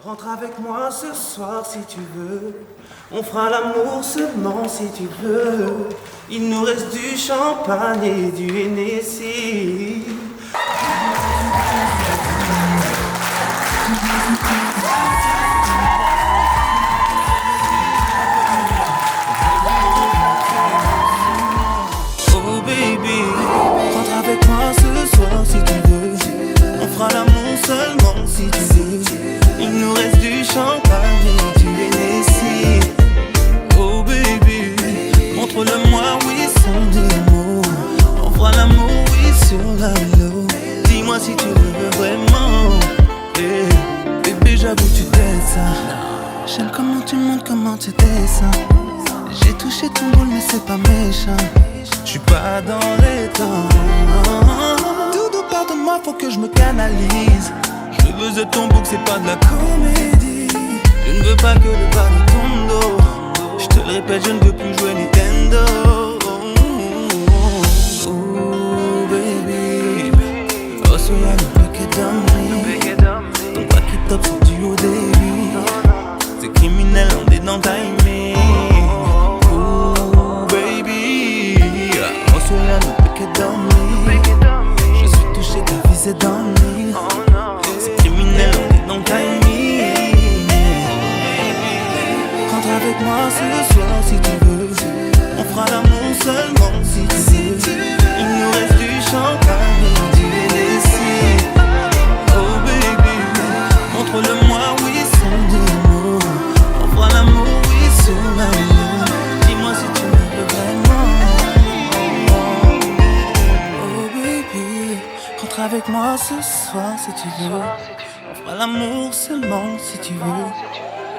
Rentre avec moi ce soir si tu veux. On fera l'amour seulement si tu veux. Il nous reste du champagne et du Hennessy. Oh baby, rentre avec moi ce soir si tu veux. On fera l'amour seulement si tu veux. Il nous reste du champagne et du Hennessy. Oh baby, montre-le-moi, oui, sans des mots. On fera l'amour, oui, sur la mélo. Dis-moi si tu le veux vraiment. Bébé, j'avoue, tu t'aides ça. J'aime comment tu montes, comment tu descends. J'ai touché ton boule, mais c'est pas méchant. J'suis pas dans les temps. Doudou, pardonne-moi, faut que je me canalise. Je veux être ton bouc, c'est pas de la comédie. Je ne veux pas que le ballon tombe d'eau. Je te le répète, je ne veux plus jouer Nintendo. Oh baby, oh so ya no pick it on me. Ton back it up, c'est du haut débit. C'est criminel, on est dans timing. Oh baby, oh so ya no pick it on me. Je suis touché, ta vie c'est dans me. C'est criminel, on est dans le timing. Rentre avec moi ce soir si tu veux. On fera l'amour seulement si tu veux. Il nous reste du champagne et du Hennessy. Oh baby, montre-le-moi, oui, sans des mots. On fera l'amour, oui, sur la mélo. Dis-moi si tu me veux vraiment. Oh baby, rentre avec moi ce soir si tu veux. On fera l'amour seulement si tu veux.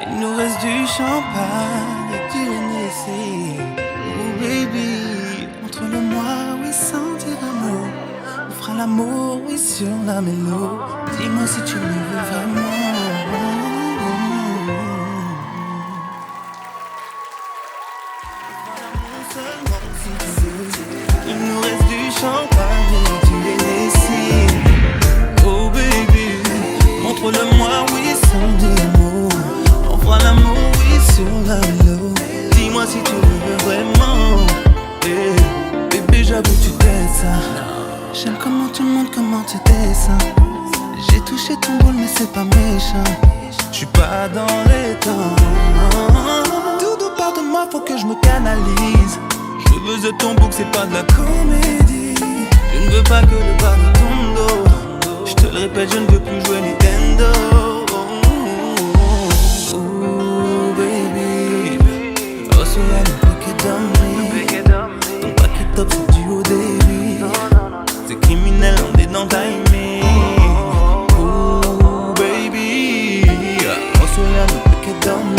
Il nous reste du champagne et du Hennessy. Oh baby, montre-le-moi, oui, sans dire un mot. On fera l'amour, oui, sur la mélo. Dis-moi si tu le veux vraiment. Seulement si tu veux. Il nous reste du champagne et du Hennessy. Oh baby, montre-le-moi, oui, sans dire un mot. On fera l'amour, oui, sur la mélo. Dis-moi si tu le veux vraiment. Bébé, j'avoue, tu t'aides ça. J'aime comment tu montes, comment tu descends. J'ai touché ton boule, mais c'est pas méchant. J'suis pas dans les temps. Doudou, pardonne-moi, faut que je me canalise. Je veux être ton bouc, c'est pas de la comédie. Je ne veux pas que le ballon tombe d'eau. Je te le répète, je ne veux plus jouer Nintendo. Oh baby, oh so ya no pick it on me. Ton back it up, c'est du haut débit. C'est criminel, on est dans le timing. Oh baby, oh so ya no pick it on me.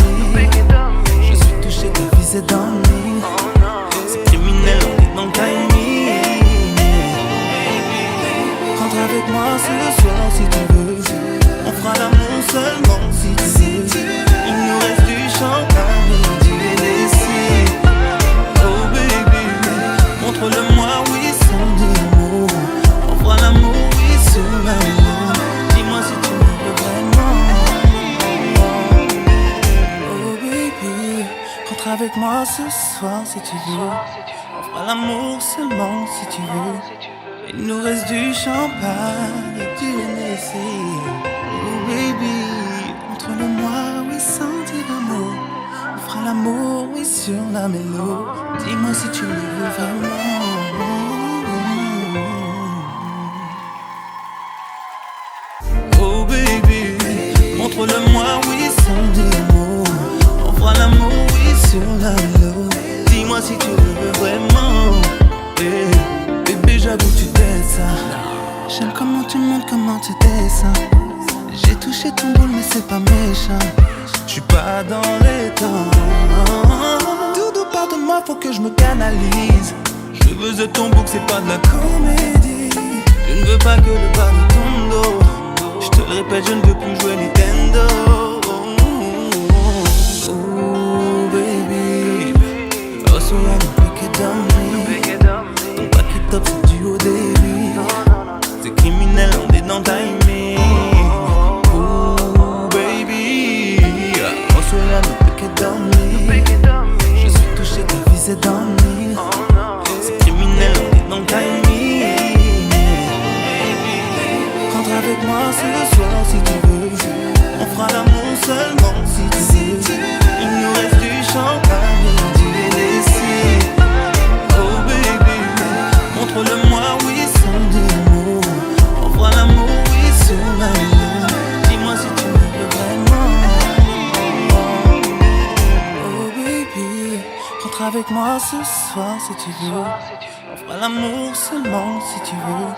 Je suis touché, ta vie c'est dans me. C'est criminel, on est dans le timing. Rentre avec moi ce soir si tu veux. On fera l'amour seulement si tu veux. Il nous reste du champagne et du Hennessy. Oh baby, montre-le-moi, oui, sans dire un mot. On fera l'amour, oui, sur la mélo. Dis-moi si tu me veux vraiment. Oh baby, rentre avec moi ce soir si tu veux. On fera l'amour seulement si tu veux. Il nous reste du champagne et du Hennessy. Oh baby, montre-le-moi, oui, sans dire un mot. On fera l'amour, oui, sur la mélo. Dis-moi si tu le veux vraiment. Oh baby, montre-le-moi, oui, sans dire un mot. On fera l'amour, oui, sur la mélo. Dis-moi si tu le veux vraiment. Bébé, j'avoue, tu t'aides ça. J'aime comment tu montes, comment tu descends. J'ai touché ton boule, mais c'est pas méchant. J'suis pas dans les temps. Doudou, pardonne-moi, faut que je me canalise. Je veux être ton bouc, c'est pas de la comédie. Je ne veux pas que le ballon tombe d'eau. Je te le répète, je ne veux plus jouer Nintendo. Oh baby, oh so ya no pick it on me. Ton back it up, c'est du haut débit. C'est criminel, on est dans le timing. Oh baby, ce soir si tu veux. On fera l'amour seulement si tu veux. Il nous reste du champagne et du Hennessy. Oh baby, montre-le-moi, oui, sans dire mots. On fera l'amour, oui, sur la lune. Dis-moi si tu me veux vraiment. Oh baby, rentre avec moi ce soir si tu veux. On fera l'amour seulement si tu veux.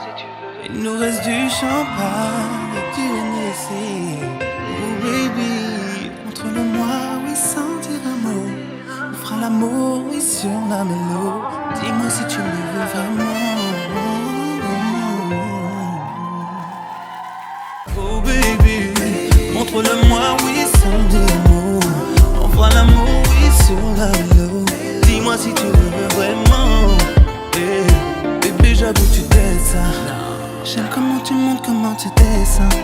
Il nous reste du champagne et du Hennessy. Oh baby, montre-le-moi, oui, sans dire un mot. On fera l'amour, oui, sur la mélo. Dis-moi si tu me veux vraiment. Oh baby, montre-le-moi, oui, sans dire un mot. On fera l'amour, oui, sur la mélo. Dis-moi si tu me veux vraiment. Bébé, j'avoue, tu descends. J'aime comment tu montes, comment tu descends.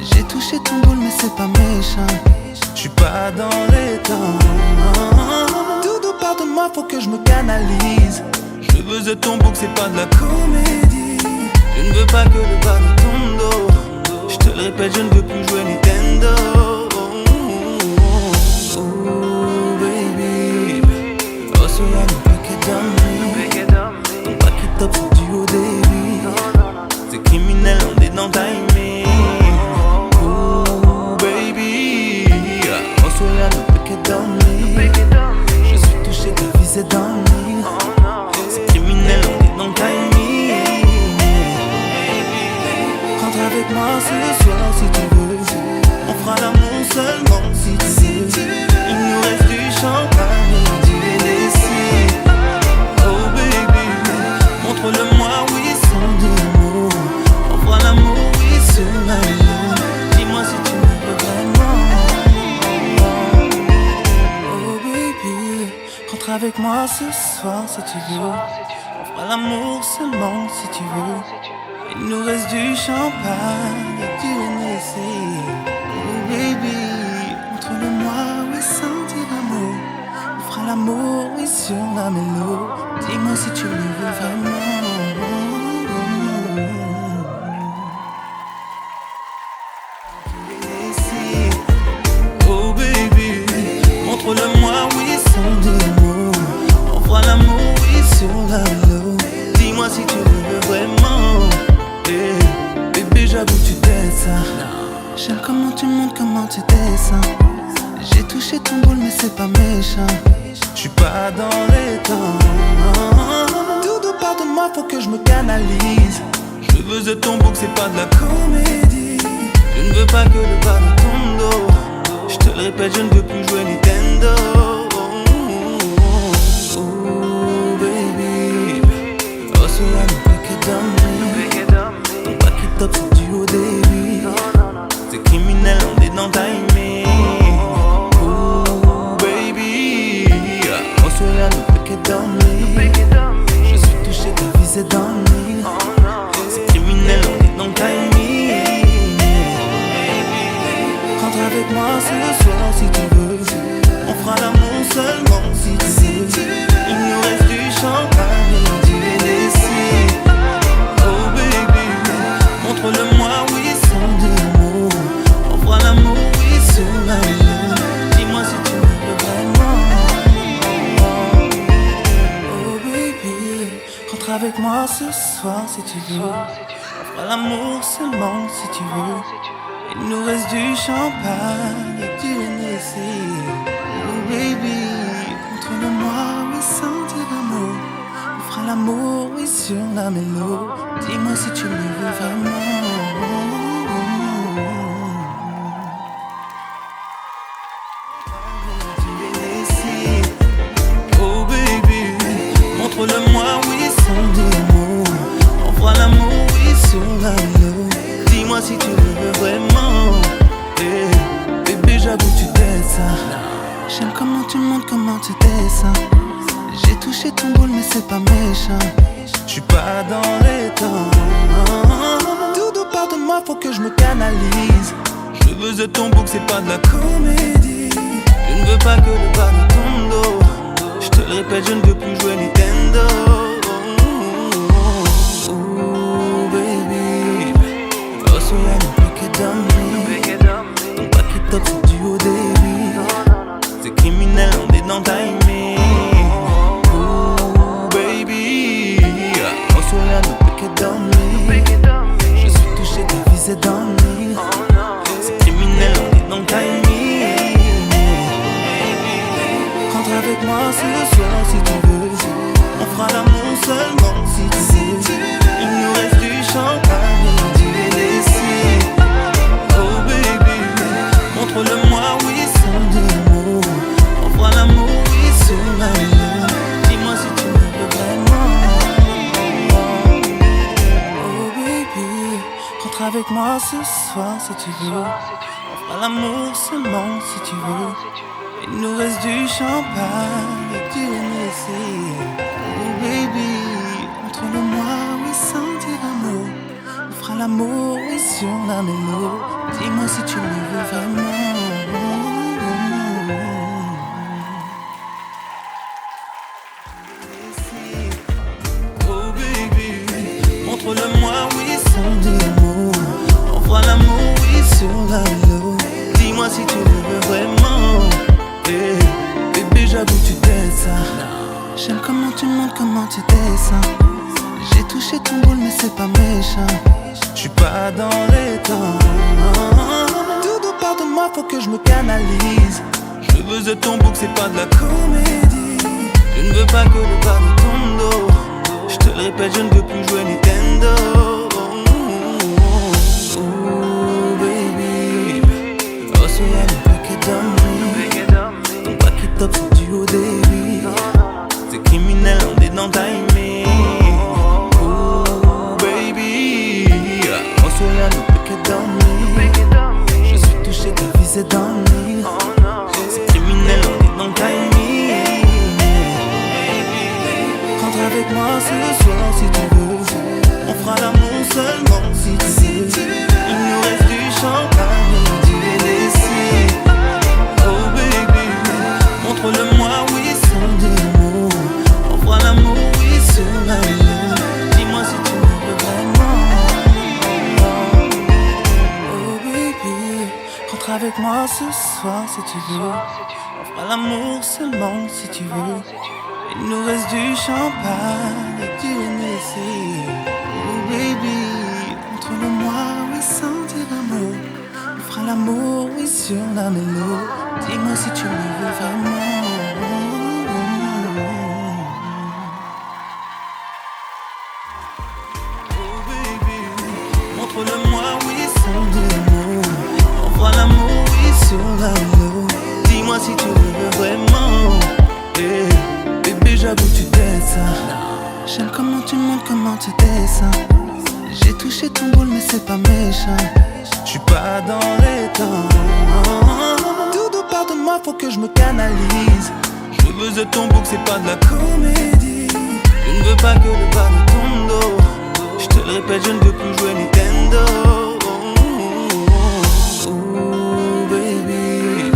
J'ai touché ton boule, mais c'est pas méchant. J'suis pas dans les temps. Doudou, pardonne-moi, faut que je me canalise. Je veux être ton bouc, c'est pas de la comédie. Je ne veux pas que le bas de ton dos. J'te le répète, je ne veux plus jouer Nintendo. Oh baby, oh so y'a no paquet d'homme. Ton paquet top, c'est du haut débit. C'est criminel, on est dans le timing. Oh baby, oh so y'a no paquet d'homme. Je suis touché, ta vie c'est dans le lit. C'est criminel, on est dans le timing. Rentre avec moi ce soir si tu veux. On fera l'amour seulement si tu veux. Il nous reste du champagne et du Hennessy. Oh baby, montre-le-moi, oui, sans dire un mot. On fera l'amour, oui, sur la lune. Dis-moi si tu me veux vraiment. Oh baby, rentre avec moi ce soir si tu veux. On fera l'amour seulement si tu veux. Il nous reste du champagne et du Hennessy. Oh baby, montre-le-moi, oui, sans dire un mot. On fera l'amour, oui, sur la mélo. Dis-moi si tu me veux vraiment. Oh baby, montre-le-moi, oui, sans dire un mot. On fera l'amour, oui, sur la mélo. Dis-moi si tu me veux vraiment. Bébé, j'avoue, tu descends. J'aime comment tu montes, comment tu descends. J'ai touché ton boule, mais c'est pas méchant. J'suis pas dans les temps. Doudou, pardonne-moi, faut que je me canalise. Je veux être ton bouc, c'est pas de la comédie. Je ne veux pas que le bas de ton dos. J'te le répète, je ne veux plus jouer Nintendo. Oh baby, oh so y'a no paquet d'homme. Ton paquet top, c'est du haut débit. C'est criminel, on est dans le timing. Oh baby, oh so y'a no paquet d'homme. Je suis touché, ta vie c'est dans le lit. C'est criminel, on est dans le timing. Rentre avec moi ce soir si tu veux. On fera l'amour seulement si tu veux. Il nous reste du champagne et du Hennessy. Oh baby, montre-le-moi, oui, sans dire un mot. On fera l'amour, oui, sur la lune. Dis-moi si tu me veux vraiment. Oh baby, rentre avec moi ce soir si tu veux. On fera l'amour seulement si tu veux. Il nous reste du champagne et du Hennessy. Oh baby, montre-le-moi, oui, sans dire un mot. On fera l'amour, oui, sur la mélo. Dis-moi si tu me veux vraiment. Oh baby, montre-le-moi, oui, sans dire un mot. On fera l'amour, oui, sur la mélo. Dis-moi si tu me veux vraiment. Bébé, j'avoue, tu descends. J'aime comment tu montes, comment tu descends. J'ai touché ton boule, mais c'est pas méchant. J'suis pas dans les temps. Doudou, pardonne-moi, faut que je me canalise. Je veux être ton bouc, c'est pas de la comédie. Je ne veux pas que le bas de ton dos. J'te le répète, je ne veux plus jouer Nintendo. Oh baby, oh so y'a no paquet ce soir si tu veux. On fera l'amour seulement si tu veux. Il nous reste du champagne et du Hennessy. Oh baby, entre le moi, oui, sentir l'amour. On fera l'amour, oui, sur la mélo. Dis-moi si tu me veux vraiment. Oh baby, montre-le-moi, oui, sans dire un mot. On fera l'amour, oui, sur la mélo. Dis-moi si tu me veux vraiment. Bébé, j'avoue tu t'aides ça. J'aime comment tu montes, comment tu descends. J'ai touché ton boule mais c'est pas méchant. J'suis pas dans les temps. Tout part de moi, faut que je me canalise. Je veux être ton bouc, c'est pas de la comédie. Je ne veux pas que le bas de ton dos. Je te le répète, je ne veux plus jouer Nintendo. Oh baby, oh so yeah, make it on me. Top c'est du haut débit. C'est criminel, on est dans le timing. Oh baby, on se regarde, on peut qu'être dormir. Je suis touché, ta vie c'est dormir. C'est criminel, on est dans le timing. Rentre avec moi ce soir si tu veux. On fera l'amour seulement si tu veux. Il nous reste du champagne et du Hennessy. Oh baby, montre-le-moi, oui, sans dire un mot. On fera l'amour, oui, sur la lune. Dis-moi si tu me veux vraiment. Oh baby, rentre avec moi ce soir si tu veux. On fera l'amour seulement si tu veux. Il nous reste du champagne et du Hennessy. Oh baby, montre-le-moi, oui, sans dire un mot. On fera l'amour, oui, sur la mélo. Dis-moi si tu me veux vraiment. Oh baby, montre-le-moi, oui, sans dire un mot. On fera l'amour, oui, sur la mélo. Dis-moi si tu me veux vraiment. Bébé, j'avoue tu t'aides ça. J'aime comment tu montes, comment tu descends. J'ai touché ton boule mais c'est pas méchant. J'suis pas dans les temps. Tout part de moi, faut que je me canalise. Je veux être ton bouc, c'est pas de la comédie. Je ne veux pas que le bas de ton dos. Je te le répète, je ne veux plus jouer Nintendo. Oh baby,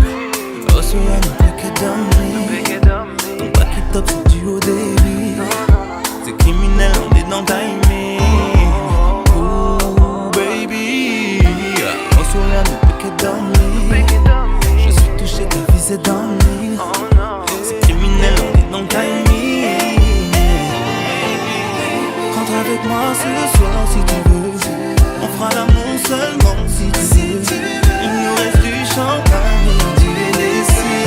oh so yeah, make it on me. Ton back it up, c'est du haut débit. C'est criminel, on est dans le timing. Oh baby, on se regarde, on peut qu'être dormir. Je suis touché, ta vie c'est dormir. C'est criminel, on est dans le timing. Rentre avec moi ce soir si tu veux. On fera l'amour seulement si tu veux. Il nous reste du champagne et du Hennessy.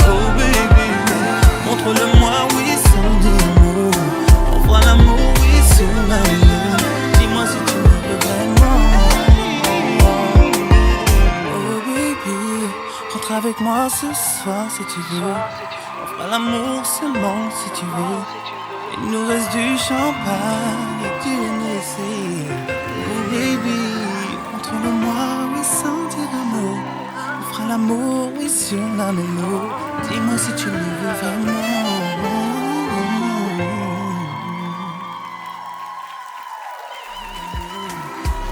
Oh baby, montre-le-moi, oui, sans dire un mot. On fera l'amour, oui, sur la lune. Dis-moi si tu me veux vraiment. Oh baby, rentre avec moi ce soir si tu veux. On fera l'amour seulement si tu veux. Il nous reste du champagne et du Hennessy. Oh baby, montre-le-moi, oui, sans dire un mot. On fera l'amour, oui, sur la mélo. Dis-moi si tu me veux vraiment.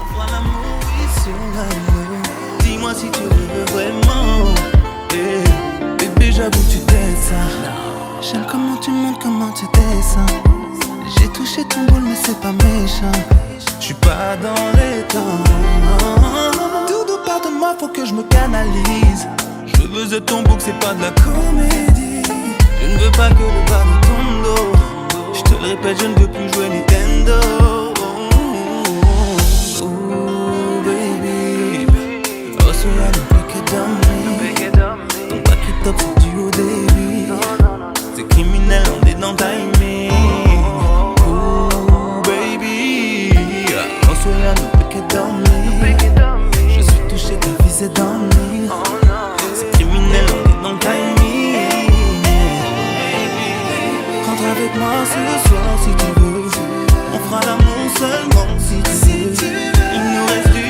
On fera l'amour, oui, sur la mélo. Dis-moi si tu me veux vraiment. Bébé, j'avoue tu t'aides ça. J'aime comment tu montes, comment tu descends. J'ai touché ton boule mais c'est pas méchant. J'suis pas dans les temps. Tout part de moi, faut que je me canalise. Je veux être ton bouc, c'est pas de la comédie. Je ne veux pas que le bas de ton dos. Je te le répète, je ne veux plus jouer Nintendo. Oh baby, oh so yeah, make it on me. Ton back it up, c'est du haut débit. C'est criminel, on est dans le timing. Oh baby, on se regarde, on peut qu'être dormir. Je suis touché, ta vie c'est dormir. C'est criminel, on est dans le timing. Rentre avec moi ce soir si tu veux. On fera l'amour seulement si tu veux. Il nous reste du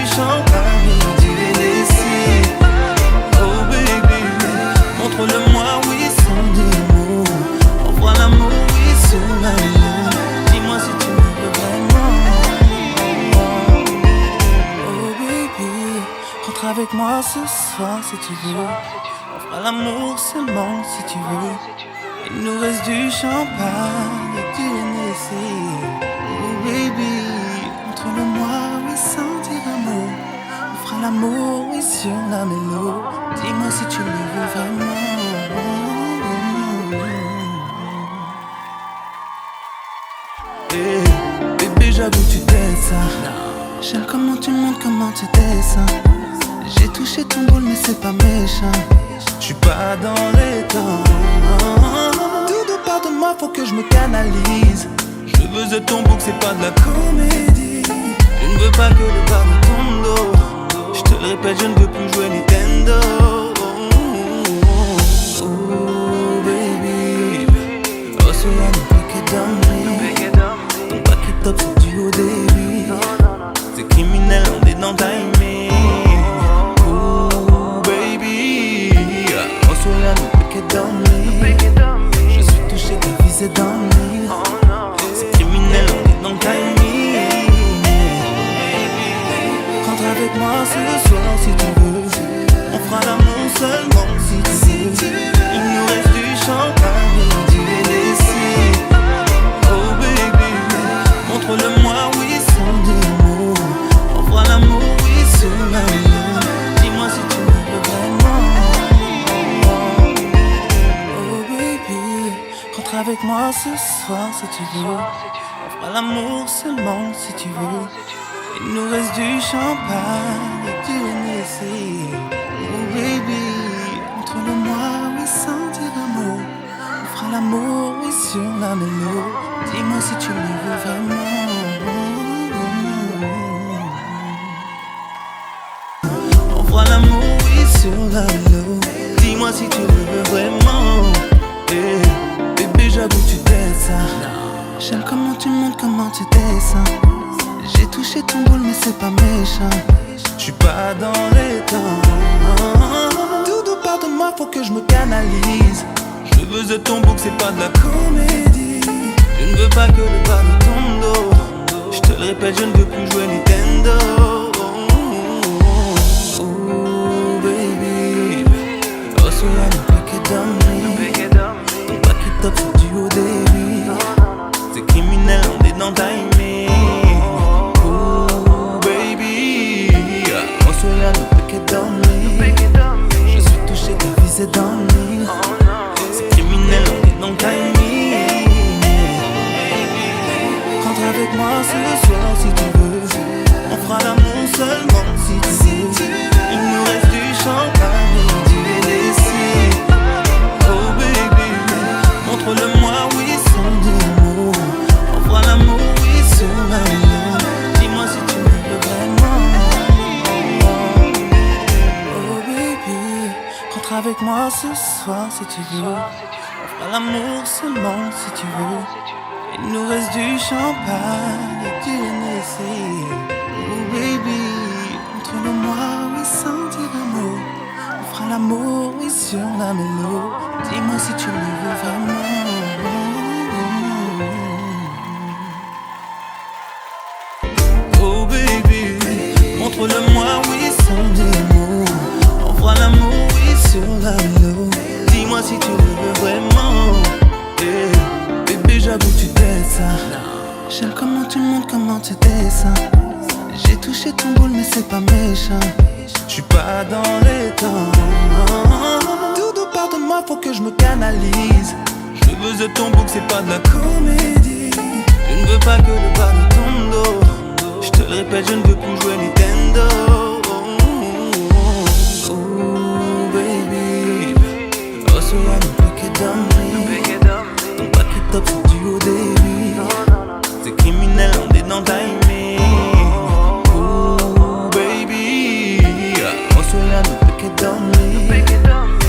Rentre avec moi ce soir si tu veux. On fera l'amour seulement si tu veux. Il nous reste du champagne et du Hennessy. Oh baby, montre-le-moi, oui, sentir amour. On fera l'amour, oui, sur la mélo. Dis-moi si tu le veux vraiment. Hey, bébé, j'avoue tu t'aides ça. J'aime comment tu montes, comment tu descends. J'ai touché ton boule mais c'est pas méchant. J'suis pas dans les temps. Tout part de moi, faut que je me canalise. Je veux être ton bouc, c'est pas de la comédie. Je ne veux pas que le bar de ton dos. Je te le répète, je ne veux plus jouer Nintendo. Oh baby, oh so yeah, no pick it on me. Ton back it up, c'est du haut débit. C'est criminel, on est dans timing. Oh baby, oh so yeah, no pick it on me. Je suis touché, ta vie c'est dans le lit. C'est criminel, on est dans le timing. Rentre avec moi ce soir si tu veux. On fera l'amour seulement si tu veux. Il nous reste du champagne et du Hennessy. Oh baby, montre-le-moi, oui, sans dire mot. On fera l'amour, oui, sur la main. Dis-moi si tu me veux vraiment. Oh baby, rentre avec moi ce soir si tu veux. On fera l'amour seulement si tu veux. Il nous reste du champagne et du Hennessy. Oh baby, montre-le-moi, oui, sans dire un mot. On fera l'amour, oui, sur la mélo. Dis-moi si tu le veux vraiment. On fera l'amour, oui, sur la mélo. Dis-moi si tu le veux vraiment. Hey, bébé, j'avoue tu t'aides ça. J'aime comment tu montes, comment tu descends. J'ai touché ton boule mais c'est pas méchant. J'suis pas dans les temps. Tout part de moi, faut que je me canalise. Je veux être ton bouc, c'est pas de la comédie. Je ne veux pas que le bas de ton dos. Je te le répète, je ne veux plus jouer Nintendo. Oh baby, oh so yeah, no pick it on me. Ton back it up, c'est du haut débit. C'est criminel, on est dans le timing. Oh baby, oh so yeah, no pick it on me. Je suis touché, ta vie c'est dans le lit. C'est criminel, on est dans le timing. Rentre avec moi ce soir si tu veux. On fera l'amour seulement si tu veux. Il nous reste du champagne et du Hennessy. Oh baby, montre-le-moi, oui, sans dire mot. On fera l'amour, oui, sur la main. Dis-moi si tu me veux vraiment. Oh baby, rentre avec moi ce soir si tu veux. On fera l'amour seulement si tu veux. Il nous reste du champagne et du Hennessy. Oh baby, montre-le-moi, oui, sans dire un mot. On fera l'amour, oui, sur la mélo. Dis-moi si tu le veux vraiment. Oh baby, montre-le-moi, oui, sans dire un mot. On fera l'amour, oui, sur la mélo. Dis-moi si tu le veux vraiment. Yeah. Bébé, j'avoue tu t'aides ça. J'aime comment tu montes, comment tu descends. J'ai touché ton boule mais c'est pas méchant. J'suis pas dans les temps. Tout part de moi, faut que je me canalise. Je veux être ton bouc, c'est pas de la comédie. Je ne veux pas que le bas de ton dos. Je te le répète, je ne veux plus jouer Nintendo. Oh baby, oh so yeah, no pick it on me. Ton back it up, c'est du haut débit. C'est criminel, on est dans le timing. Oh baby, oh so yeah, no pick it on me.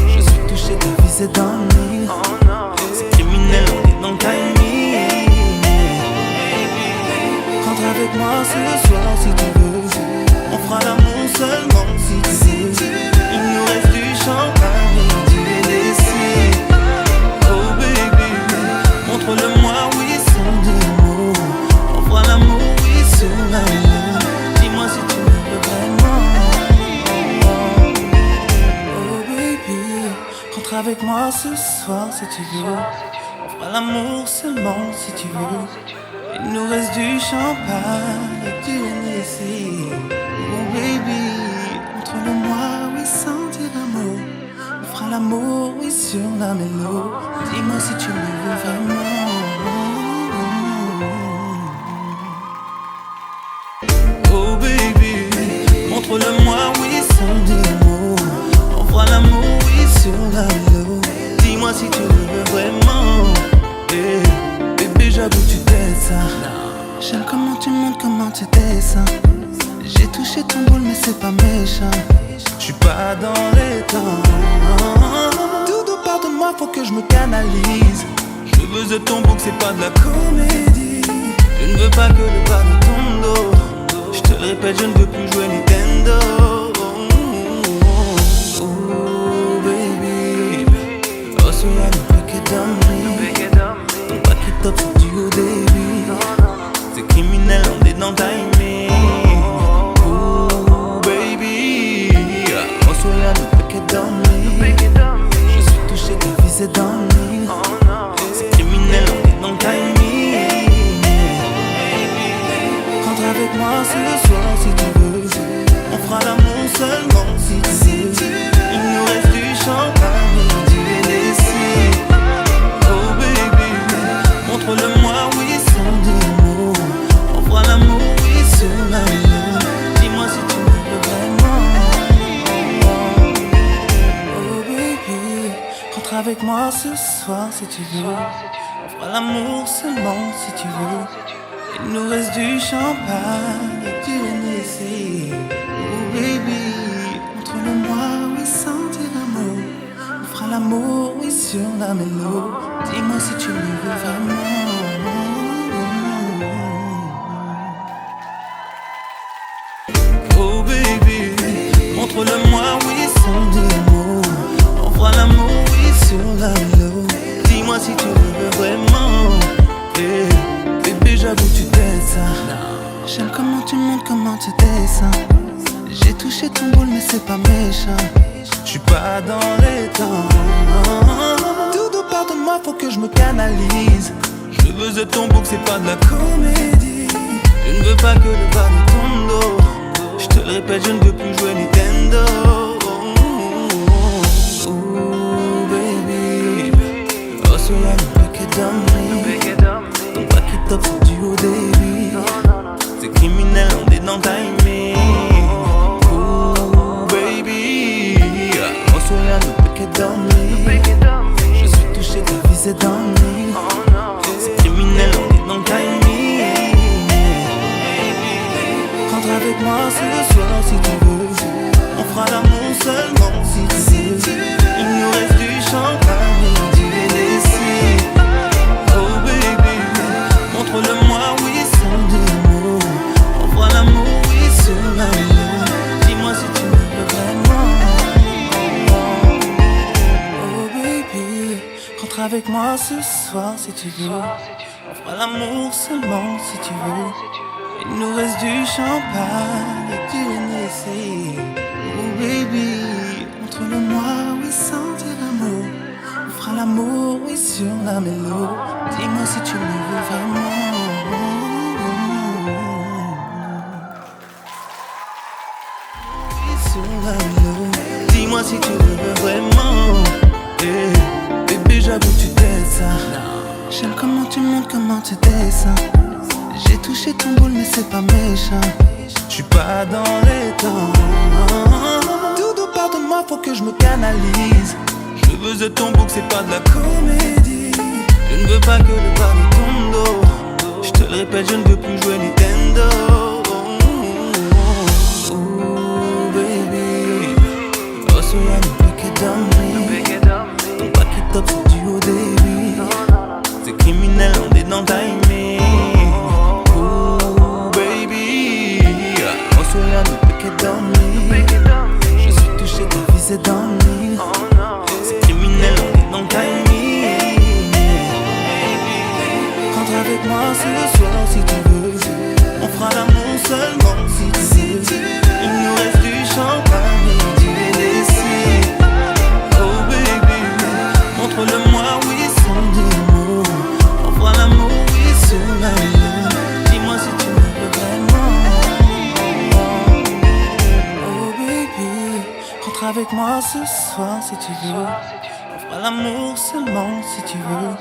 Je suis touché, ta vie c'est dans le lit. C'est criminel, on est dans le timing. Rentre avec moi ce soir si tu veux. On fera l'amour seulement si tu veux. Il nous reste du champagne et du Hennessy. Oh baby, montre-le-moi, oui, sans dire mot. On fera l'amour, oui, sur la main. Dis-moi si tu me veux vraiment. avec moi ce soir si tu veux. On fera l'amour seulement si tu veux. Il nous reste du champagne et du Hennessy. Oh baby, montre-le-moi, oui, sentir l'amour. On fera l'amour, oui, sur la mélo. Dis-moi si tu me veux vraiment. Oh baby, montre-le-moi, oui, sans dire un mot. On fera l'amour, oui, sur la mélo. Dis-moi si tu me veux vraiment. Bébé, j'avoue tu t'es ça. J'aime comment tu montes, comment tu descends. J'ai touché ton boule mais c'est pas méchant. J'suis pas dans les temps. Doudou, pardonne-moi, faut que je me canalise. Je veux de ton bouc, c'est pas de la comédie. Je ne veux pas que le bas de ton dos. Je te le répète, je ne veux plus jouer Nintendo. Oh baby, oh so yeah, no pick it on me. Ton back it up, c'est du haut débit. C'est criminel, on est dans le timing. Oh baby, oh so yeah, no pick it on me. Je suis touché, ta vie c'est dans le lit. C'est criminel, on est dans le timing. Rentre avec moi ce soir si tu veux. On fera l'amour seulement si tu veux. Il nous reste du champagne et du Hennessy. Oh baby, montre-le-moi, oui, sans dire un mot. On fera l'amour, oui, sur la mélo. Dis-moi si tu me veux vraiment. Oh baby, rentre avec moi ce soir si tu veux. On fera l'amour seulement si tu veux. Il nous reste du champagne et du Hennessy. Oh baby, montre-le-moi, oui, sans dire un mot. On fera l'amour, oui, sur la mélo. Dis-moi si tu me veux vraiment. Oh baby, montre-le-moi, oui, sans dire un mot. On fera l'amour, oui, sur la mélo. Dis-moi si tu me veux vraiment. Bébé, j'avoue tu t'es ça. J'aime comment tu montes, comment tu descends. J'ai touché ton boule mais c'est pas méchant. J'suis pas dans les temps. Doudou, pardonne-moi, faut que je me canalise. Je veux de ton bouc, c'est pas de la comédie. Je ne veux pas que le bas de ton dos. Je te le répète, je ne veux plus jouer Nintendo. Oh baby, oh so yeah, no pick it on me. Ton back it up, c'est du haut débit. C'est criminel, on est dans le timing. Oh baby, oh so yeah, no pick it on me. Je suis touché, ta vie c'est dans le lit. C'est criminel, on est dans le timing. Rentre avec moi ce soir si tu veux. On fera l'amour seulement si tu veux. Il nous reste du champagne et du Hennessy. Oh baby, montre-le-moi, oui, sans dire un mot. On fera l'amour, oui, sur la mélo. Dis-moi si tu me veux vraiment. Oh baby, rentre avec moi ce soir si tu veux. On fera l'amour seulement si tu veux. Il nous reste du champagne et du Hennessy. Oh baby, montre-le-moi, oui, sans dire un mot. On fera l'amour, oui, sur la mélo. Dis-moi si tu me veux vraiment. Oui, sur la mélo. Dis-moi si tu me veux vraiment. Bébé, j'avoue tu t'es ça. J'aime comment tu montes, comment tu descends. J'ai touché ton boule mais c'est pas méchant. J'suis pas dans les temps. Doudou, pardonne-moi, faut que je me canalise. Je veux de ton bouc, c'est pas de la comédie. Je ne veux pas que le bas de ton dos. Je te le répète, je ne veux plus jouer Nintendo. Oh baby, oh so yeah, no pick it on me. Ton back it up, c'est du haut débit. C'est criminel, on est dans le timing. Oh baby, oh so yeah, no pick it on me. Je suis touché, ta vie c'est dans le lit. C'est criminel, on est dans le timing. Rentre avec moi ce soir si tu veux. On fera l'amour Rentre avec moi ce soir si tu veux. On fera l'amour seulement si tu veux.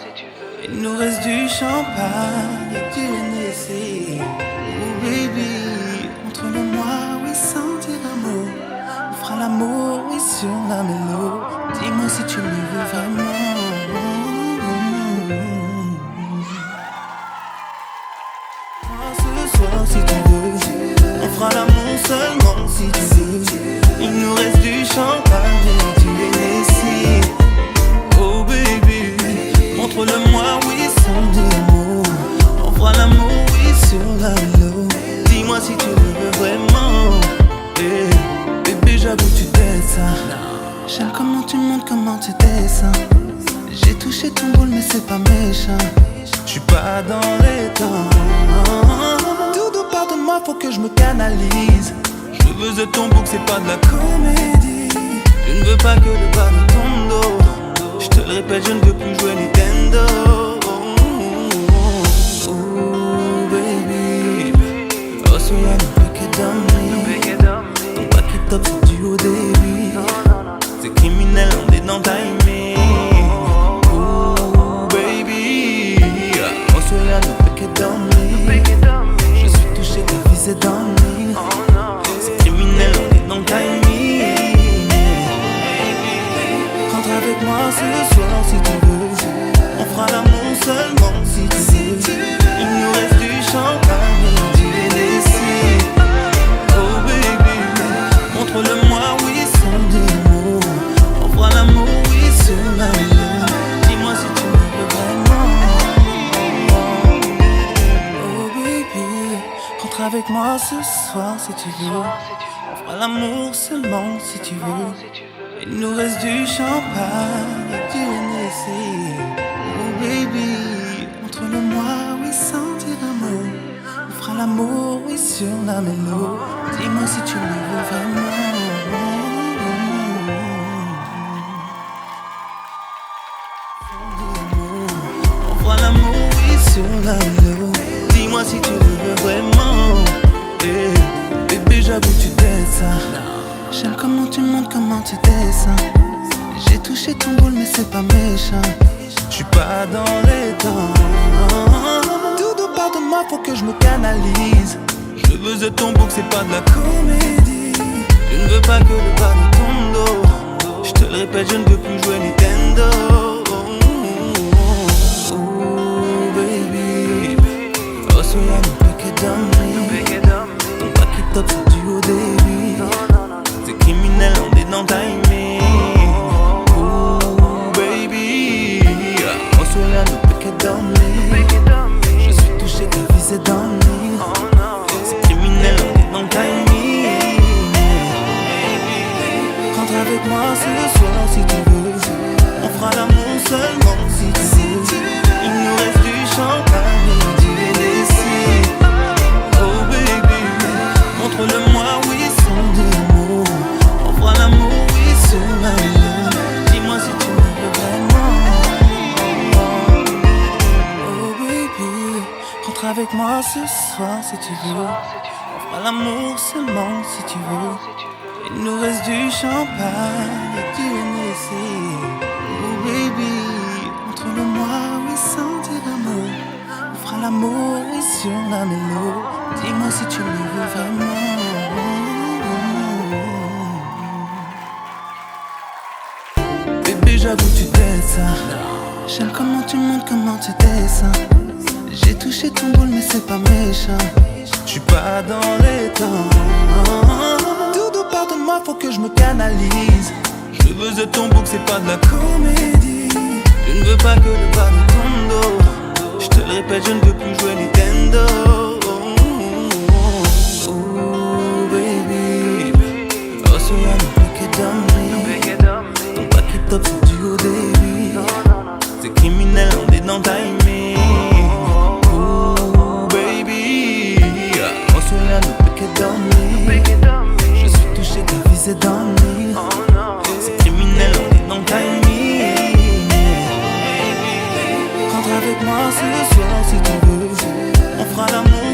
Il nous reste du champagne et du Hennessy. Oh baby, montre-le-moi, oui, sentir l'amour. On fera l'amour, oui, sur la mélo. Dis-moi si tu me veux vraiment. Ce soir si tu veux. On fera l'amour seulement si tu veux. Il nous reste du champagne et du Hennessy. Oh baby, montre-le-moi, oui, sans dire un mot. On fera l'amour, oui, sur la mélo. Dis-moi si tu le veux vraiment. Hey, bébé, j'avoue tu descends. J'aime comment tu montes, comment tu descends. J'ai touché ton boule mais c'est pas méchant. J'suis pas dans les temps. Tout part de moi, faut que je me canalise. Je veux être ton bouc, c'est pas de la comédie. Je ne veux pas que le bas de ton dos. Je te le répète, je ne veux plus jouer Nintendo. Oh baby, oh so yeah, no pick it on me. Ton back it up, c'est du haut débit. C'est criminel, on est dans le timing. Oh baby, oh so yeah, no pick it on me. Je suis touché, ta vie c'est dans me. C'est criminel, on est dans le timing. Rentre avec moi ce soir si tu veux. On fera l'amour seulement si tu veux. Il nous reste du champagne et du Hennessy. Oh baby, montre-le-moi, oui, sans dire un mot. On fera l'amour, oui, sur la mélo. Dis-moi si tu me veux vraiment. Oh baby, rentre avec moi ce soir si tu veux. On fera l'amour seulement si tu veux. Il nous reste du champagne et du Hennessy. Oh baby, montre-le-moi, oui, sans dire un mot. On fera l'amour, oui, sur la mélo. Dis-moi si tu me veux vraiment. On fera l'amour, oui, sur la mélo. Dis-moi si tu le veux vraiment. Hey, bébé, j'avoue tu descends. J'aime comment tu montes, comment tu descends. J'ai touché ton boule mais c'est pas méchant. J'suis pas dans les temps. Tout part de moi, faut que je me canalise. Je veux être ton bouc, c'est pas de la comédie. Je ne veux pas que le bas de ton dos. Je te le répète, je ne veux plus jouer Nintendo. Oh baby, oh so yeah, no pick it on me. Ton back it up, c'est du haut débit. C'est criminel, on est dans le timing. Oh baby, oh so yeah, no pick it on me. Je suis touché, ta vie c'est dans me. C'est criminel, on est dans le timing. Rentre avec moi ce soir si tu veux. On fera l'amour seulement si tu veux. Il nous reste du champagne et du Hennessy. Oh baby, montre-le-moi, oui, sans dire un mot. On fera l'amour, oui, sur la mélo. Dis-moi si tu me veux vraiment. Oh baby, rentre avec moi ce soir si tu veux. On fera l'amour seulement si tu veux. Il nous reste du champagne et du Hennessy. Oh baby, montre-le-moi, oui, sans dire un mot. On fera l'amour, oui, sur la mélo. Dis-moi si tu me veux vraiment. Bébé, j'avoue tu descends. J'aime comment tu montes, comment tu descends. J'ai touché ton boule mais c'est pas méchant. J'suis pas dans les temps. Tout part de moi, faut que je me canalise. Je veux être ton bouc, c'est pas de la comédie. Je ne veux pas que le bas de ton dos. Je te le répète, je ne veux plus jouer Nintendo. Oh baby, oh so yeah, no pick it on me. Ton back it up, c'est du haut débit. C'est criminel, on est dans le timing. Oh baby, oh so yeah, no pick it on me. Je suis touché, ta vie c'est dans me. C'est criminel, on est dans le timing. Rentre avec moi ce soir si tu veux. On fera l'amour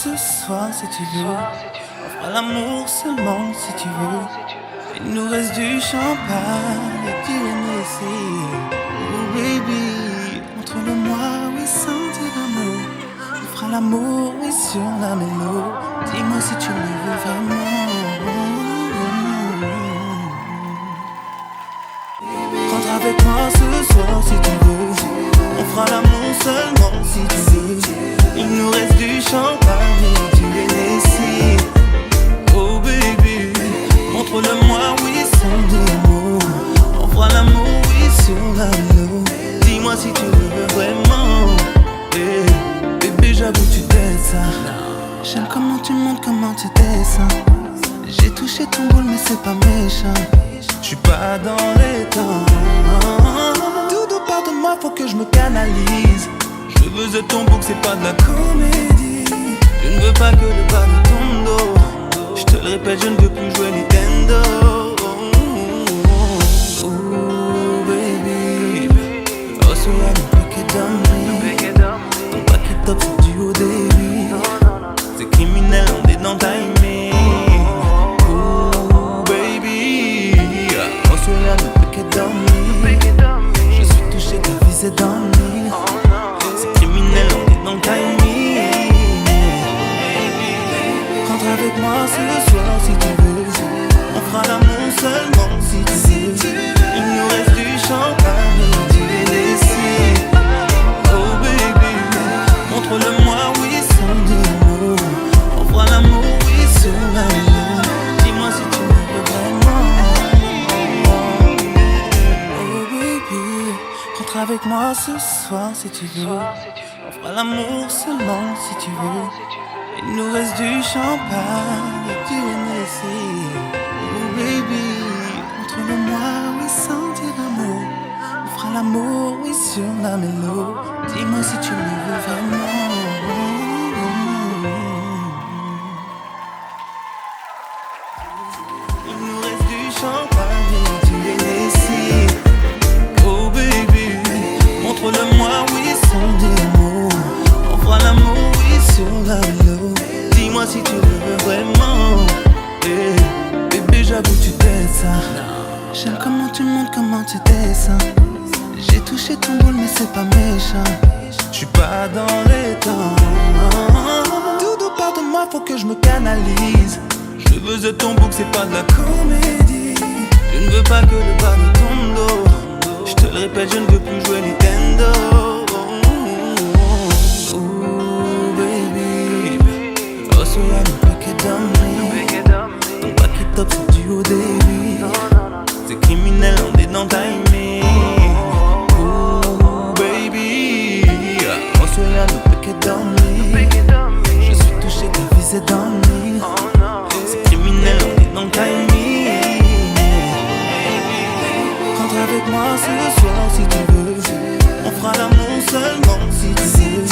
ce soir si tu veux. On fera l'amour seulement si tu veux. Il nous reste du champagne et du Hennessy. Oh baby, montre-le-moi, oui, sans dire un mot. On fera l'amour, oui, sur la mélo. Dis-moi si tu me veux vraiment. Rentre avec moi ce soir si tu veux. On fera l'amour seulement si tu veux. Il nous reste du champagne et du Hennessy. Oh baby, montre-le-moi, oui, sans dire un mot. On fera l'amour, oui, sur la mélo. Dis-moi si tu veux vraiment. Hey, bébé, j'avoue tu t'aides ça. J'aime comment tu montes, comment tu descends. J'ai touché ton boule mais c'est pas méchant. J'suis pas dans les temps. Doudou, pardonne-moi, faut que je me canalise. Je veux être ton bouc, c'est pas de la comédie. Je ne veux pas que le bas de ton dos. Je te le répète, je ne veux plus jouer Nintendo. Oh baby, oh so yeah, don't break it down me. Don't back it up, c'est du haut débit. C'est criminel, on est dans le timing. Oh baby, oh so yeah, don't break it down me. Je suis touché, ta vie c'est dans le mille. C'est criminel, on est dans le timing. Rentre avec moi ce soir si tu veux. On fera l'amour seulement si tu veux. Il nous reste du champagne et du Hennessy. Oh baby, montre-le-moi, oui, sans dire un mot. On fera l'amour, oui, sur la mélo. Dis-moi si tu me veux vraiment. Oh baby, rentre avec moi ce soir si tu veux. On fera l'amour seulement si tu veux. Il nous reste du champagne et du Hennessy. Oh baby, montre-le-moi, oui, sans dire un mot. On fera l'amour, oui, sur la mélo. Dis-moi si tu me veux vraiment. Il nous reste du champagne et du Hennessy. Oh baby, montre-le-moi, oui, sans dire un mot. On fera l'amour, oui, sur la mélo. Dis-moi si tu le veux vraiment. Hey, bébé, j'avoue tu t'aides ça. J'aime comment tu montes, comment tu descends. J'ai touché ton boule mais c'est pas méchant. J'suis pas dans les temps. Doudou, pardonne-moi, faut que je me canalise. Je veux être ton bouc, c'est pas de la comédie. Je ne veux pas que le bas de ton dos. Je te le répète, je ne veux plus jouer Nintendo. Oh baby, oh so yeah, don't break it down me. Don't back it up, c'est du haut débit. C'est criminel, on est dans le timing. Oh baby, oh so yeah, don't break it down me. Je suis touché, ta vie c'est dans le mille. C'est criminel, on est dans le timing. Rentre avec moi ce soir si tu veux. On fera l'amour seulement si tu veux.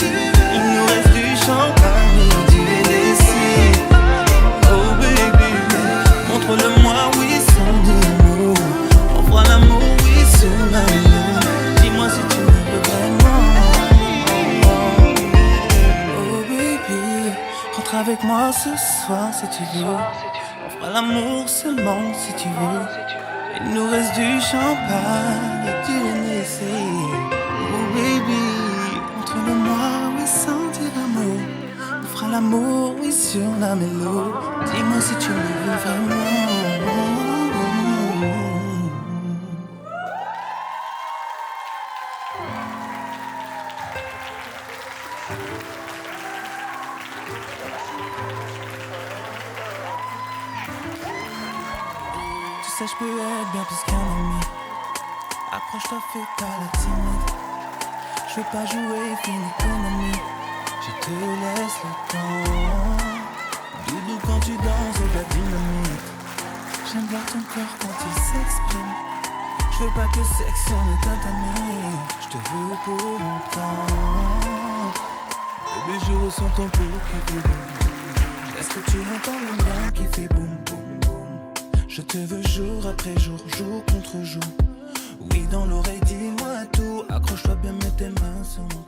Il nous reste du champagne et du Hennessy. Oh baby, montre-le-moi, oui, sans dire un mot. On fera l'amour, oui, sur la mélo. Dis-moi si tu me veux vraiment. Oh baby, rentre avec moi ce soir si tu veux. On fera l'amour seulement si tu veux. Il nous reste du champagne et du Hennessy. Oh baby, montre-le-moi, oui, sans dire un mot. On fera l'amour, oui, sur la mélo. Dis-moi si tu me veux vraiment. Tu sais, je peux être bien plus qu'un ami. Approche-toi, fais pas la timide. Je veux pas jouer, fini l'économie. Je te laisse le temps. Doudou, quand tu danses, c'est de la dynamite. J'aime voir ton corps quand il s'exprime. Je veux pas que section ne t'intamine. Je te veux pour longtemps. Bébé, je ressens ton pouls qui fait boum. Est-ce que tu entends le mien qui fait boum boum boum? Je te veux jour après jour, jour contre jour. Oui, dans l'oreille, dis-moi tout. Accroche-toi bien, mets tes mains sur mon